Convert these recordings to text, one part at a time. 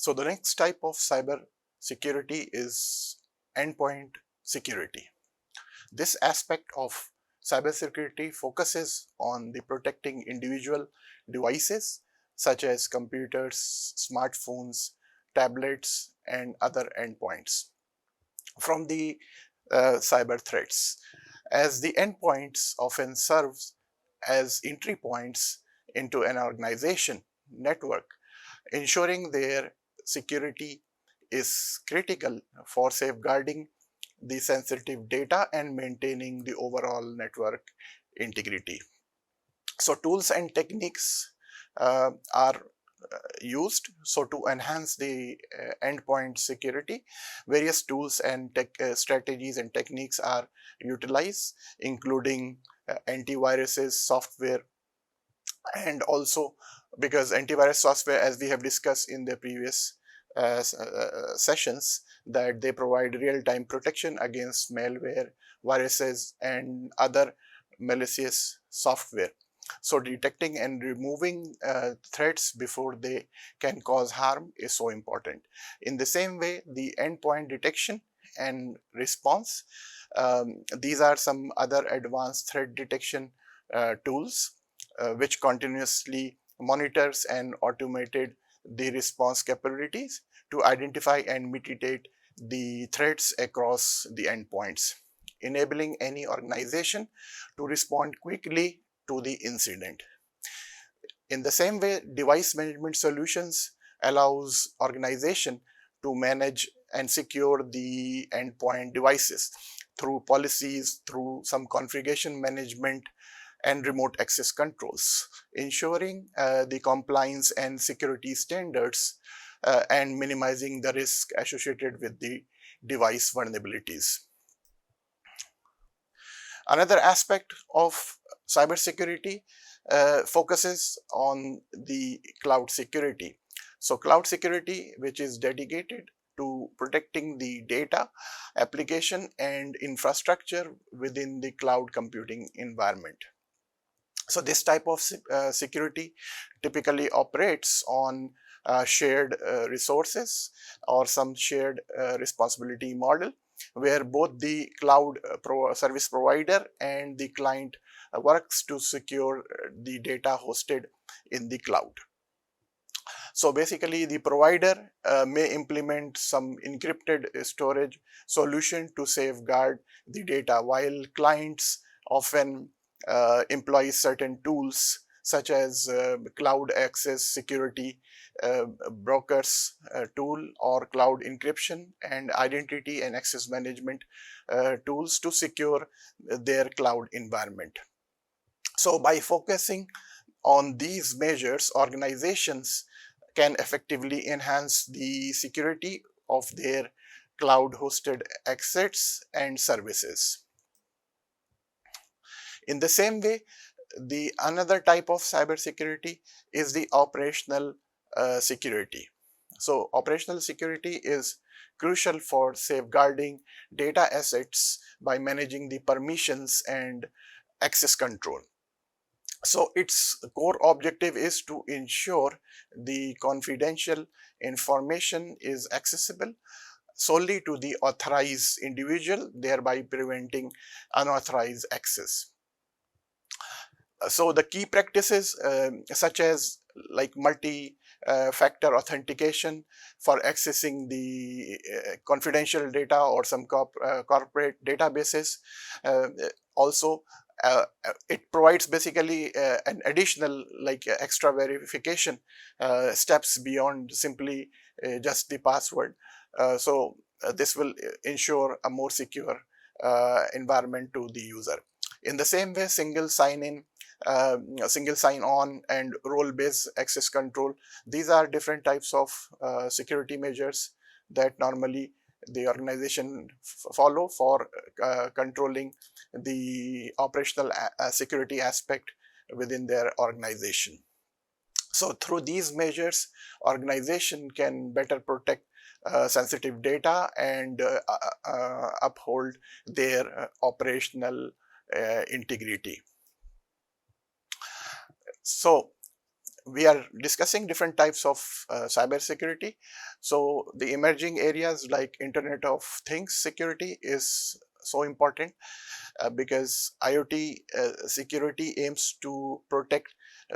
So the next type of cyber security is endpoint security. This aspect of cybersecurity focuses on the protecting individual devices such as computers, smartphones, tablets, and other endpoints from the cyber threats, as the endpoints often serve as entry points into an organization network. Ensuring their security is critical for safeguarding the sensitive data and maintaining the overall network integrity. So tools and techniques are used so to enhance the endpoint security. Various tools and strategies and techniques are utilized, including antiviruses software, and also because antivirus software, as we have discussed in the previous sessions, that they provide real-time protection against malware, viruses, and other malicious software. So detecting and removing threats before they can cause harm is so important. In the same way, the endpoint detection and response, these are some other advanced threat detection tools which continuously monitors and automated the response capabilities to identify and mitigate the threats across the endpoints, enabling any organization to respond quickly to the incident. In the same way, device management solutions allows organization to manage and secure the endpoint devices through policies, through some configuration management and remote access controls, ensuring the compliance and security standards and minimizing the risk associated with the device vulnerabilities. Another aspect of cybersecurity focuses on the cloud security. So cloud security, which is dedicated to protecting the data, application, and infrastructure within the cloud computing environment. So this type of security typically operates on shared resources or some shared responsibility model, where both the cloud service provider and the client works to secure the data hosted in the cloud. So basically the provider may implement some encrypted storage solution to safeguard the data, while clients often employ certain tools such as cloud access security brokers tool or cloud encryption and identity and access management tools to secure their cloud environment. So by focusing on these measures, organizations can effectively enhance the security of their cloud hosted assets and services. In the same way, the another type of cybersecurity is the operational security. So operational security is crucial for safeguarding data assets by managing the permissions and access control. So its core objective is to ensure the confidential information is accessible solely to the authorized individual, thereby preventing unauthorized access. So the key practices such as like multi-factor authentication for accessing the confidential data or some corporate databases. Also, it provides basically an additional like extra verification steps beyond simply just the password. So this will ensure a more secure environment to the user. In the same way, single sign-in, single sign-on, and role-based access control, these are different types of security measures that normally the organization follow for controlling the operational security aspect within their organization. So through these measures, organization can better protect sensitive data and uphold their operational integrity. So we are discussing different types of cybersecurity. So the emerging areas like Internet of Things security is so important because IoT security aims to protect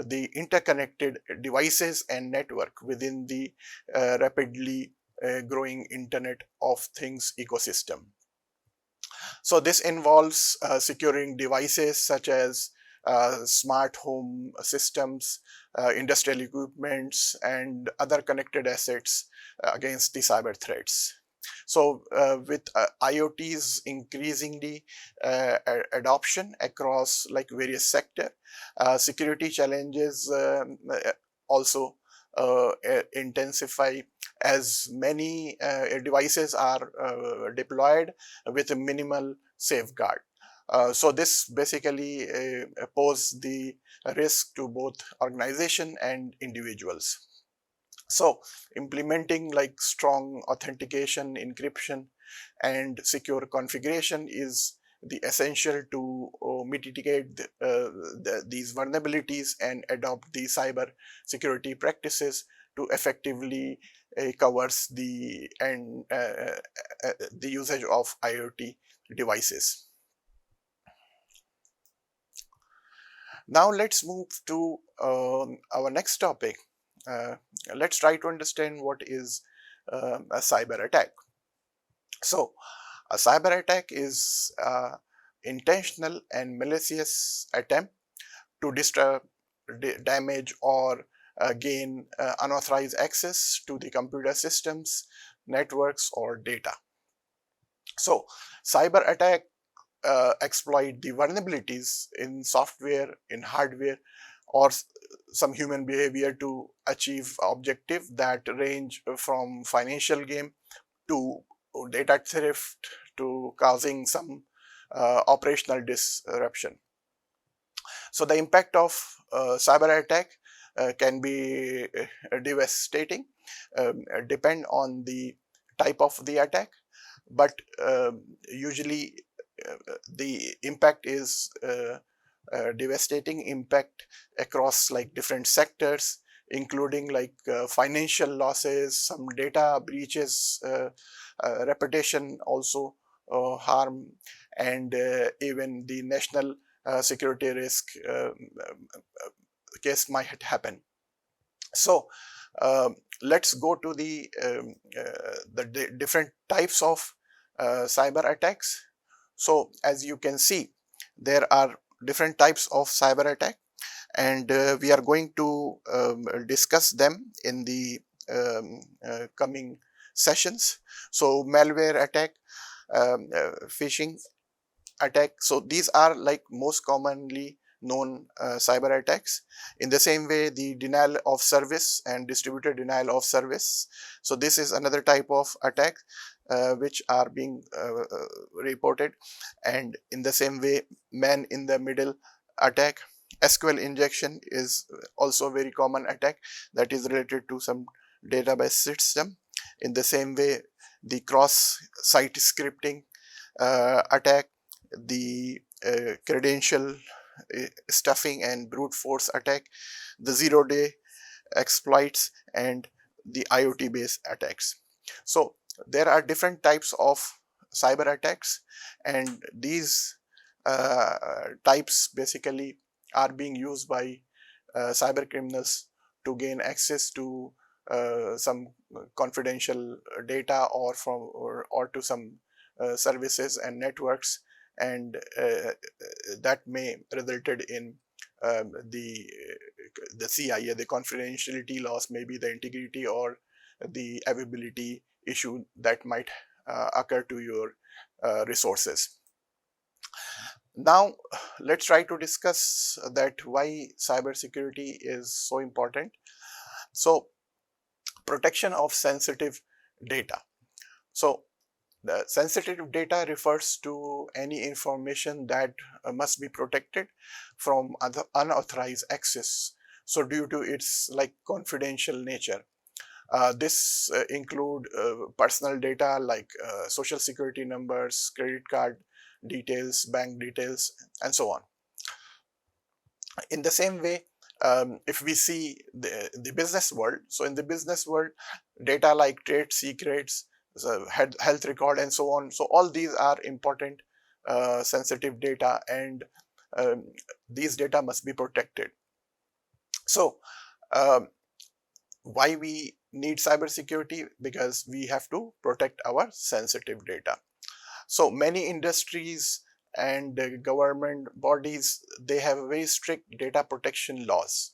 the interconnected devices and network within the rapidly growing Internet of Things ecosystem. So this involves securing devices such as smart home systems, industrial equipments, and other connected assets against the cyber threats. So with IoT's increasingly adoption across like various sector, security challenges also intensify as many devices are deployed with a minimal safeguard. So this basically pose the risk to both organization and individuals. So implementing like strong authentication, encryption, and secure configuration is the essential to mitigate these vulnerabilities and adopt the cyber security practices to effectively covers the usage of IoT devices. Now let's move to our next topic. Uh, let's try to understand what is a cyber attack. So, a cyber attack is intentional and malicious attempt to disturb, damage, or gain unauthorized access to the computer systems, networks, or data. So, cyber attack exploit the vulnerabilities in software, in hardware, or some human behavior to achieve objective that range from financial gain to data theft to causing some operational disruption. So the impact of cyber attack can be devastating, depend on the type of the attack, but usually the impact is devastating impact across like different sectors, including like financial losses, some data breaches, reputation also harm, and even the national security risk case might happen. So let's go to the different types of cyber attacks. So as you can see, there are different types of cyber attack, and we are going to discuss them in the coming sessions. So malware attack, phishing attack. So these are like most commonly known cyber attacks. In the same way, the denial of service and distributed denial of service. So this is another type of attack which are being reported. And in the same way, man in the middle attack. SQL injection is also a very common attack that is related to some database system. In the same way, the cross-site scripting attack, the credential stuffing and brute force attack, the zero-day exploits, and the IoT based attacks. So there are different types of cyber attacks, and these types basically are being used by cyber criminals to gain access to some confidential data or to some services and networks, and that may resulted in the CIA, the confidentiality loss, maybe the integrity or the availability issue that might occur to your resources. Now let's try to discuss that why cybersecurity is so important. So protection of sensitive data. So the sensitive data refers to any information that must be protected from unauthorized access. So due to its like confidential nature, this include personal data like social security numbers, credit card details, bank details, and so on. In the same way, If we see the business world, so in the business world, data like trade secrets, so health record, and so on. So all these are important sensitive data, and um, these data must be protected. So um, why we need cybersecurity? Because we have to protect our sensitive data. So many industries and government bodies, they have very strict data protection laws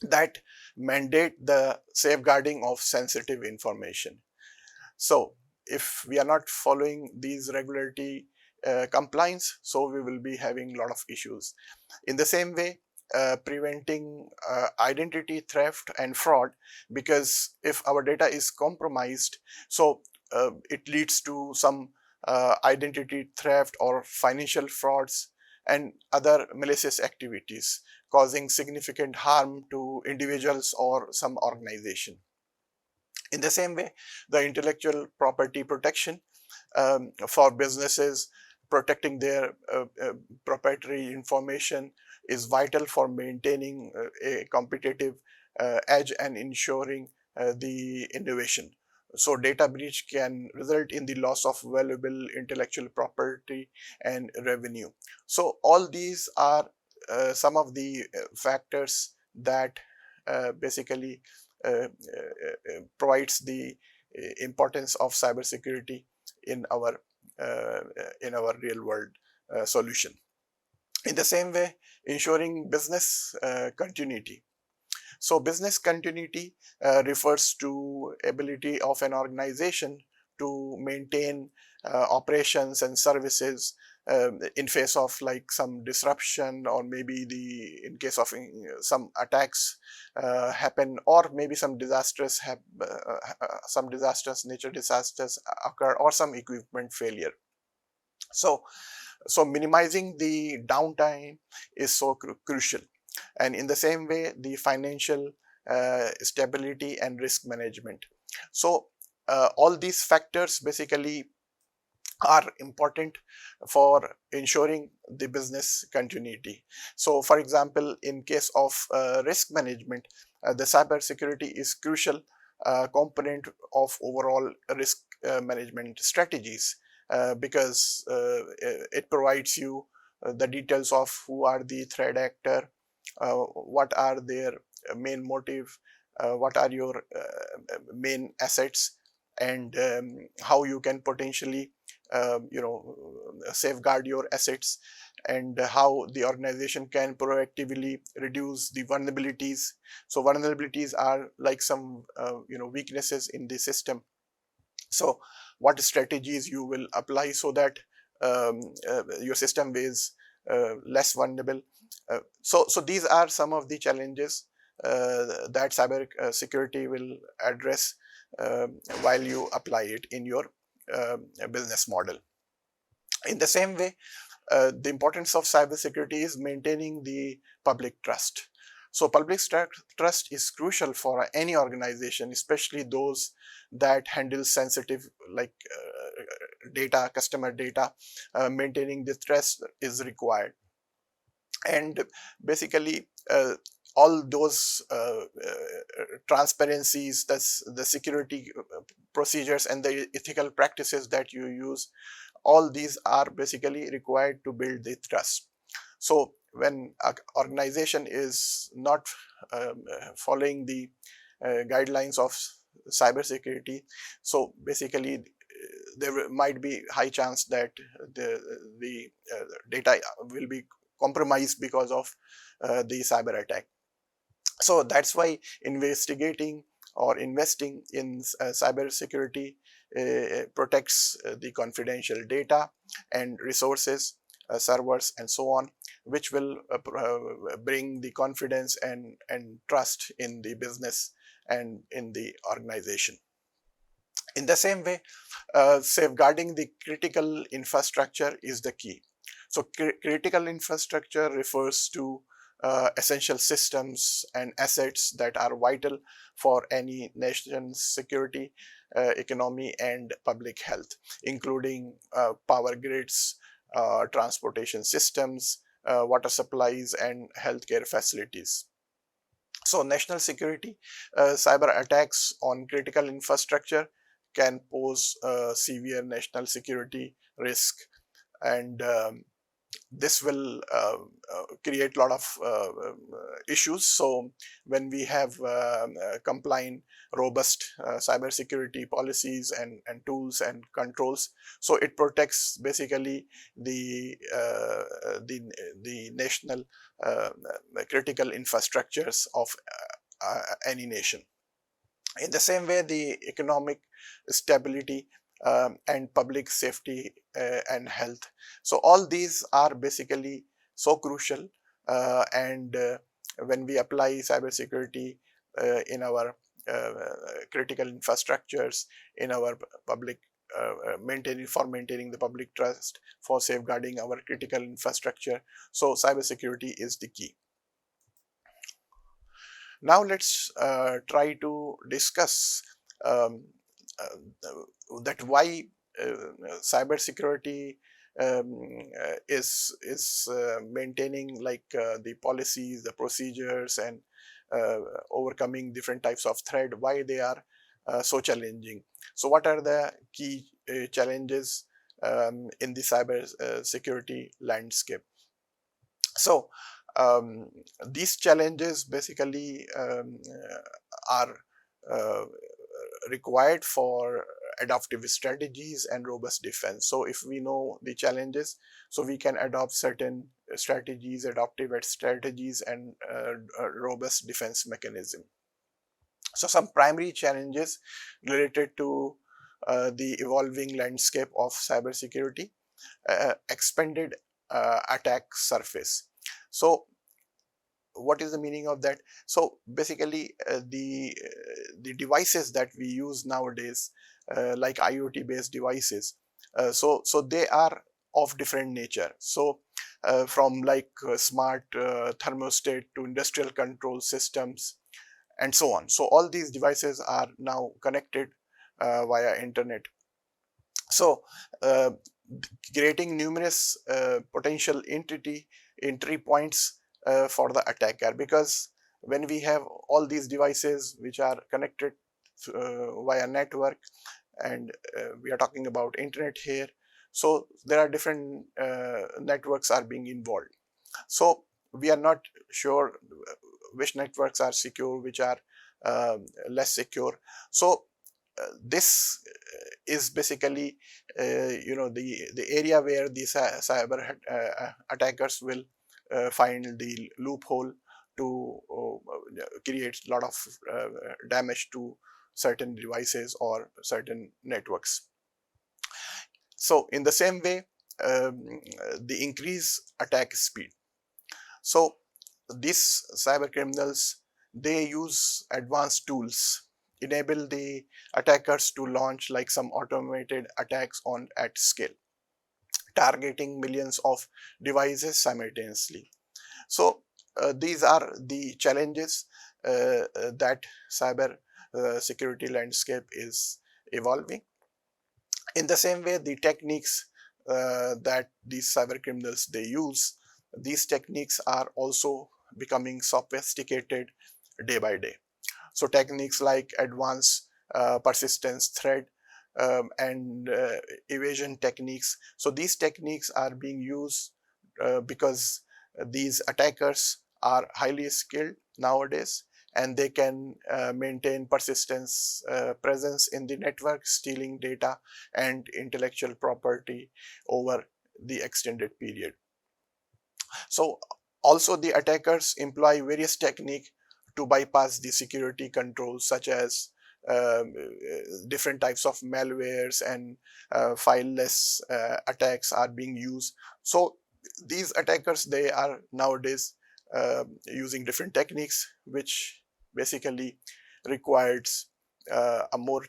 that mandate the safeguarding of sensitive information. So if we are not following these regulatory compliance, so we will be having a lot of issues. In the same way, preventing identity theft and fraud, because if our data is compromised, so it leads to some identity theft or financial frauds and other malicious activities, causing significant harm to individuals or some organization. In the same way, the intellectual property protection for businesses, protecting their proprietary information is vital for maintaining a competitive edge and ensuring the innovation. So data breach can result in the loss of valuable intellectual property and revenue. So all these are some of the factors that basically provides the importance of cybersecurity in our uh, real world solution. In the same way, ensuring business continuity. So business continuity refers to ability of an organization to maintain operations and services in face of like some disruption, or maybe the in case of some attacks happen, or maybe some some disastrous nature disasters occur, or some equipment failure. So minimizing the downtime is so crucial. And in the same way, the financial stability and risk management. So all these factors basically are important for ensuring the business continuity. So for example, in case of risk management, the cyber security is crucial component of overall risk management strategies, because it provides you the details of who are the threat actor, what are their main motive, what are your main assets, and how you can potentially safeguard your assets, and how the organization can proactively reduce the vulnerabilities. So vulnerabilities are like some weaknesses in the system. So what strategies you will apply so that your system is less vulnerable. So these are some of the challenges that cyber security will address while you apply it in your business model. In the same way, the importance of cybersecurity is maintaining the public trust. So public trust is crucial for any organization, especially those that handle sensitive like data, customer data. Maintaining the trust is required. And basically, all those transparencies, that's the security procedures and the ethical practices that you use, all these are basically required to build the trust. So when an organization is not following the guidelines of cybersecurity, so basically there might be high chance that the data will be compromised because of the cyber attack. So that's why investigating or investing in cybersecurity protects the confidential data and resources, servers, and so on, which will bring the confidence and trust in the business and in the organization. In the same way, safeguarding the critical infrastructure is the key. So critical infrastructure refers to essential systems and assets that are vital for any nation's security, economy, and public health, including power grids, transportation systems, water supplies, and healthcare facilities. So national security, cyber attacks on critical infrastructure can pose severe national security risk, and this will create a lot of issues. So when we have compliant, robust cybersecurity policies and tools and controls, so it protects basically the the national critical infrastructures of any nation. In the same way, the economic stability and public safety and health. So all these are basically so crucial, and when we apply cybersecurity in our critical infrastructures, in our public maintaining the public trust, for safeguarding our critical infrastructure. So cybersecurity is the key. Now let's try to discuss um, that why cybersecurity is maintaining like the policies, the procedures, and uh, overcoming different types of threat. Why they are so challenging? So what are the key challenges in the cyber security landscape? So um, these challenges basically are uh, required for adaptive strategies and robust defense. So if we know the challenges, so we can adopt certain strategies, adaptive strategies, and robust defense mechanism. So some primary challenges related to the evolving landscape of cybersecurity: expanded attack surface. So what is the meaning of that? So basically the devices that we use nowadays, like IoT based devices, so they are of different nature. So from like smart thermostat to industrial control systems and so on. So all these devices are now connected via internet. So uh, creating numerous potential entry points for the attacker, because when we have all these devices which are connected via network, and we are talking about internet here, so there are different networks are being involved. So we are not sure which networks are secure, which are less secure. So this is basically the area where these cyber attackers will find the loophole to create a lot of damage to certain devices or certain networks. So in the same way, the increase attack speed. So these cyber criminals, they use advanced tools, enable the attackers to launch like some automated attacks on at scale, targeting millions of devices simultaneously. So these are the challenges that cyber security landscape is evolving. In the same way, the techniques that these cyber criminals they use, these techniques are also becoming sophisticated day by day. So techniques like advanced persistence threat and evasion techniques. So these techniques are being used because these attackers are highly skilled nowadays, and they can maintain persistence presence in the network, stealing data and intellectual property over the extended period. So also the attackers employ various techniques to bypass the security controls, such as different types of malwares and fileless attacks are being used. So these attackers, they are nowadays using different techniques, which basically requires a more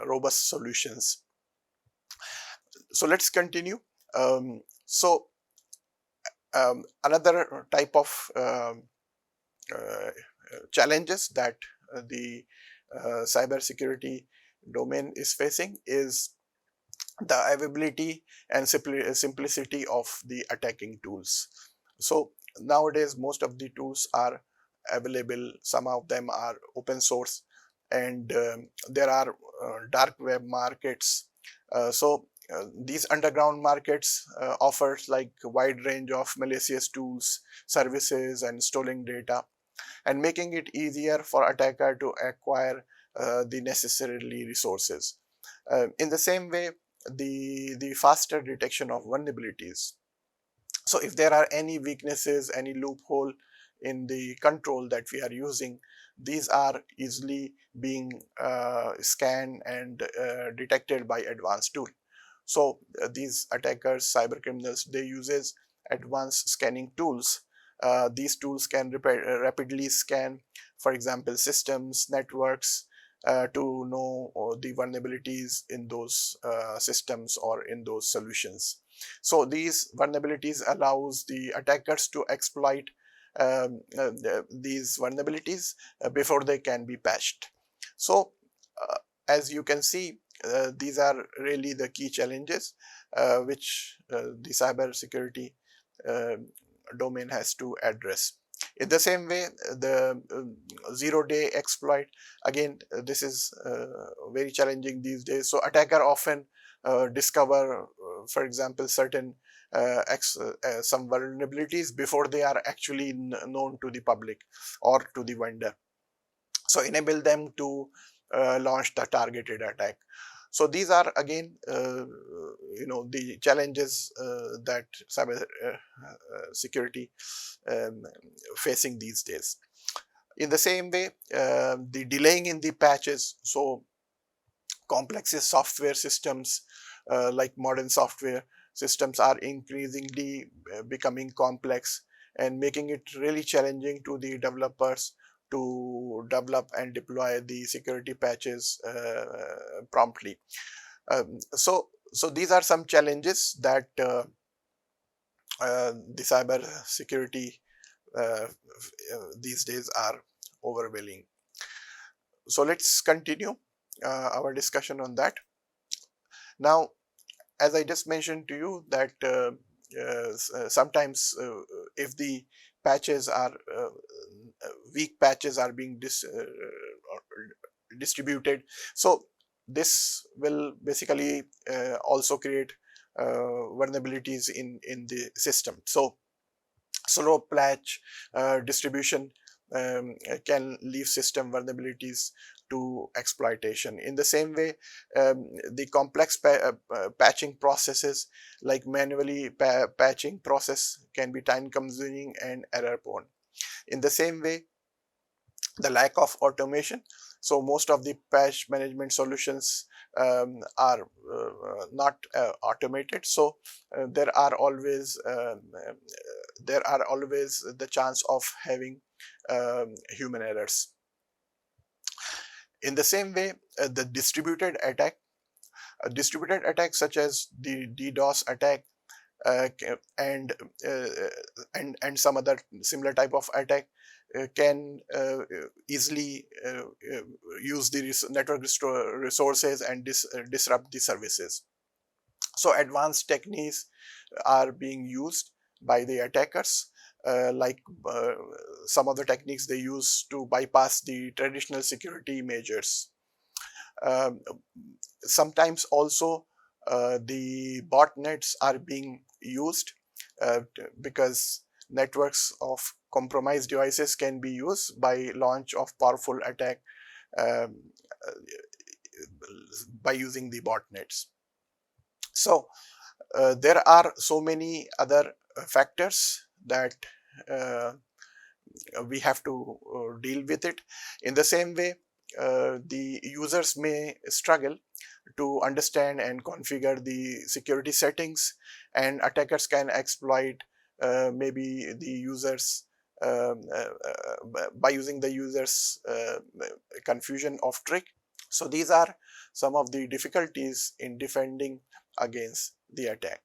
robust solutions. So let's continue. Another type of uh, challenges that the cybersecurity domain is facing is the availability and simplicity of the attacking tools. So nowadays most of the tools are available, some of them are open source, and there are dark web markets. These underground markets offers like a wide range of malicious tools, services, and stolen data, and making it easier for attacker to acquire the necessarily resources. In the same way, the faster detection of vulnerabilities. So if there are any weaknesses, any loophole in the control that we are using, these are easily being scanned and detected by advanced tool. So these attackers, cyber criminals, they uses advanced scanning tools. These tools can rapidly scan, for example, systems, networks, to know the vulnerabilities in those systems or in those solutions. So these vulnerabilities allows the attackers to exploit these vulnerabilities before they can be patched. So as you can see, these are really the key challenges which the cyber security domain has to address. In the same way, the zero-day exploit, again, this is very challenging these days. So attacker often discover, for example, certain some vulnerabilities before they are actually known to the public or to the vendor. So enable them to launch the targeted attack. So these are again, the challenges that cyber security facing these days. In the same way, the delaying in the patches. So complex software systems, like modern software systems, are increasingly becoming complex and making it really challenging to the developers to develop and deploy the security patches promptly. So these are some challenges that the cyber security these days are overwhelming. So let's continue our discussion on that. Now, as I just mentioned to you that sometimes if the patches are weak patches are being distributed, so this will basically also create vulnerabilities in the system. So slow patch distribution can leave system vulnerabilities to exploitation. In the same way, the complex patching processes like manually patching process can be time consuming and error prone. In the same way, the lack of automation. So most of the patch management solutions are not automated. So there are always the chance of having human errors. In the same way, the distributed attack such as the DDoS attack and some other similar type of attack can easily use the network resources and disrupt the services. So advanced techniques are being used by the attackers, like some of the techniques they use to bypass the traditional security measures. Sometimes also the botnets are being used because networks of compromised devices can be used by launch of powerful attack by using the botnets. So there are so many other factors that we have to deal with it. In the same way, the users may struggle to understand and configure the security settings, and attackers can exploit maybe the users by using the users confusion of trick. So these are some of the difficulties in defending against the attack.